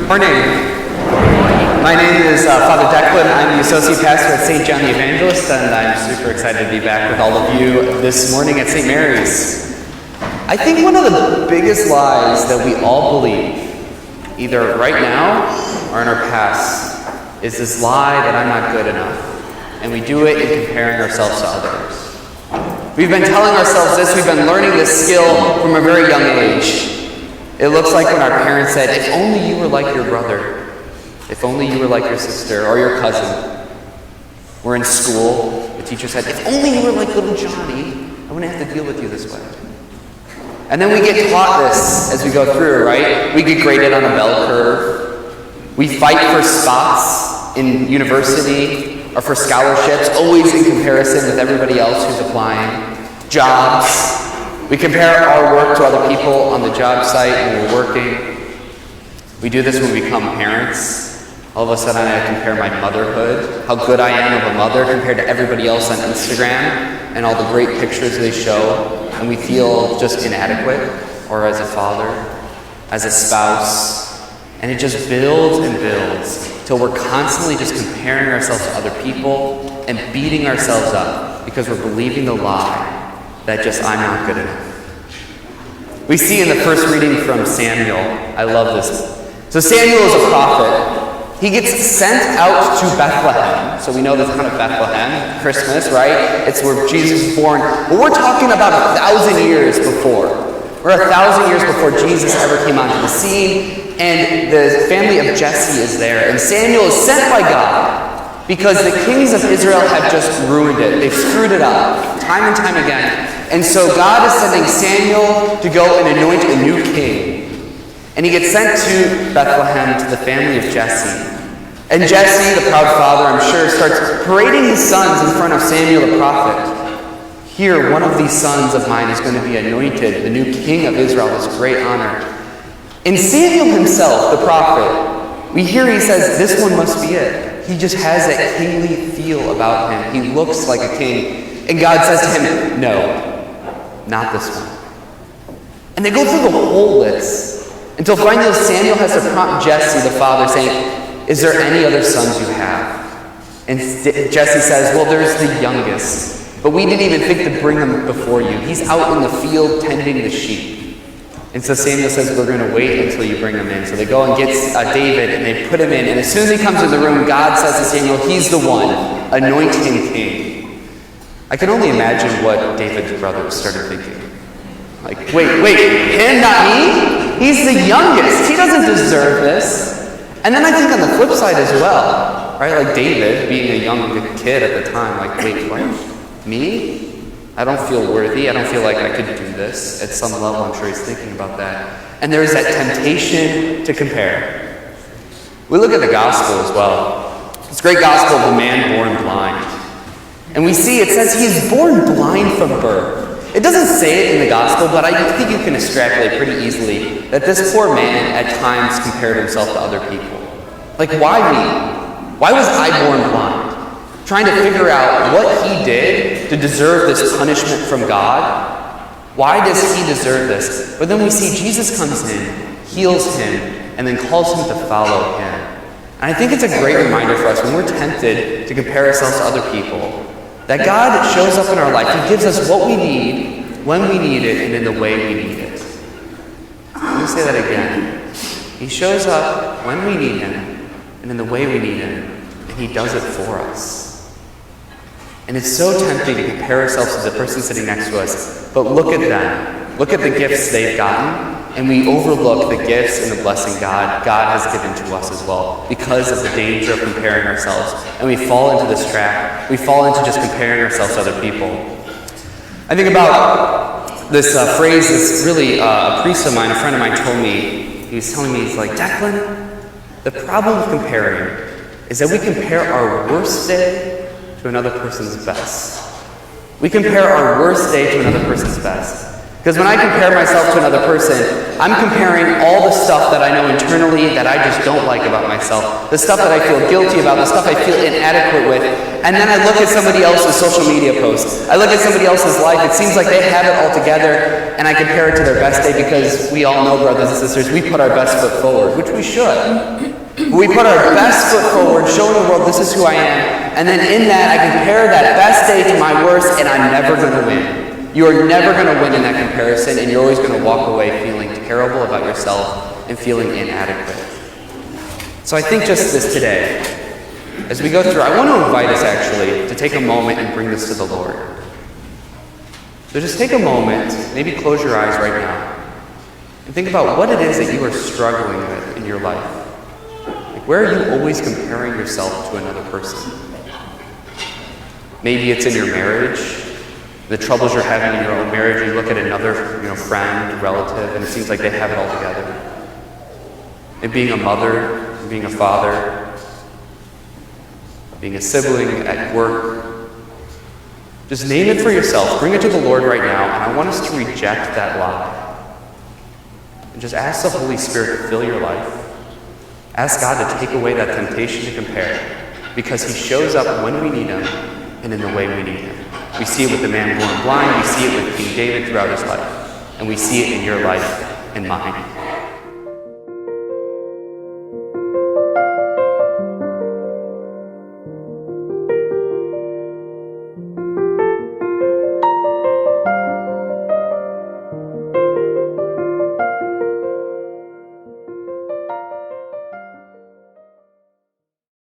Morning. My name is Father Declan. I'm the Associate Pastor at St. John the Evangelist, and I'm super excited to be back with all of you this morning at St. Mary's. I think one of the biggest lies that we all believe, either right now or in our past, is this lie that I'm not good enough, and we do it in comparing ourselves to others. We've been telling ourselves this, we've been learning this skill from a very young age. It looks like when our parents said, if only you were like your brother, if only you were like your sister or your cousin. We're in school, the teacher said, if only you were like little Johnny, I wouldn't have to deal with you this way. And then we get taught this as we go through, right? We get graded on a bell curve. We fight for spots in university or for scholarships, always in comparison with everybody else who's applying. Jobs. We compare our work to other people on the job site when we're working. We do this when we become parents. All of a sudden I compare my motherhood, how good I am of a mother compared to everybody else on Instagram and all the great pictures they show, and we feel just inadequate, or as a father, as a spouse, and it just builds and builds till we're constantly just comparing ourselves to other people and beating ourselves up because we're believing the lie that just I'm not good enough. We see in the first reading from Samuel, I love this. So Samuel is a prophet. He gets sent out to Bethlehem. So we know this kind of Bethlehem, Christmas, right? It's where Jesus was born. But we're talking about 1,000 years before. We're 1,000 years before Jesus ever came onto the scene. And the family of Jesse is there. And Samuel is sent by God because the kings of Israel have just ruined it. They've screwed it up time and time again. And so God is sending Samuel to go and anoint a new king. And he gets sent to Bethlehem to the family of Jesse. And Jesse, the proud father, I'm sure, starts parading his sons in front of Samuel the prophet. Here, one of these sons of mine is going to be anointed, the new king of Israel, this great honor. In Samuel himself, the prophet, we hear he says, this one must be it. He just has that kingly feel about him. He looks like a king. And God says to him, no, not this one. And they go through the whole list. Until finally Samuel has to prompt Jesse, the father, saying, is there any other sons you have? And Jesse says, well, there's the youngest, but we didn't even think to bring him before you. He's out in the field tending the sheep. And so Samuel says, we're going to wait until you bring him in. So they go and get David, and they put him in. And as soon as he comes in the room, God says to Samuel, he's the one, anoint him king. I can only imagine what David's brothers started thinking. Like, wait, him, not me? He's the youngest. He doesn't deserve this. And then I think on the flip side as well, right? Like David, being a young kid at the time, like, wait, what? Me? I don't feel worthy. I don't feel like I could do this. At some level, I'm sure he's thinking about that. And there is that temptation to compare. We look at the gospel as well. This great gospel of a man born blind. And we see it says he is born blind from birth. It doesn't say it in the gospel, but I think you can extrapolate pretty easily that this poor man at times compared himself to other people. Like, why me? Why was I born blind? Trying to figure out what he did to deserve this punishment from God. Why does he deserve this? But then we see Jesus comes in, heals him, and then calls him to follow him. And I think it's a great reminder for us when we're tempted to compare ourselves to other people, that God shows up in our life. He gives us what we need, when we need it, and in the way we need it. Let me say that again. He shows up when we need him, and in the way we need him, and he does it for us. And it's so tempting to compare ourselves to the person sitting next to us, but look at them. Look at the gifts they've gotten, and we overlook the gifts and the blessing God has given to us as well because of the danger of comparing ourselves. And we fall into this trap. We fall into just comparing ourselves to other people. I think about this phrase, this really, a priest of mine, a friend of mine told me, he was telling me, he's like, Declan, the problem with comparing is that we compare our worst day to another person's best. We compare our worst day to another person's best. Because when I compare myself to another person, I'm comparing all the stuff that I know internally that I just don't like about myself, the stuff that I feel guilty about, the stuff I feel inadequate with, and then I look at somebody else's social media posts. I look at somebody else's life. It seems like they have it all together, and I compare it to their best day because we all know, brothers and sisters, we put our best foot forward, which we should. We put our best foot forward, showing the world this is who I am, and then in that I compare that best day to my worst, and I'm never going to win. You are never going to win in that comparison, and you're always going to walk away feeling terrible about yourself and feeling inadequate. So I think just this today, as we go through, I want to invite us actually to take a moment and bring this to the Lord. So just take a moment, maybe close your eyes right now, and think about what it is that you are struggling with in your life. Like, where are you always comparing yourself to another person? Maybe it's in your marriage, the troubles you're having in your own marriage. You look at another friend, relative, and it seems like they have it all together. And being a mother, being a father, being a sibling at work, just name it for yourself. Bring it to the Lord right now, and I want us to reject that lie. And just ask the Holy Spirit to fill your life. Ask God to take away that temptation to compare, because He shows up when we need Him and in the way we need Him. We see it with the man born blind, we see it with King David throughout his life, and we see it in your life and mine.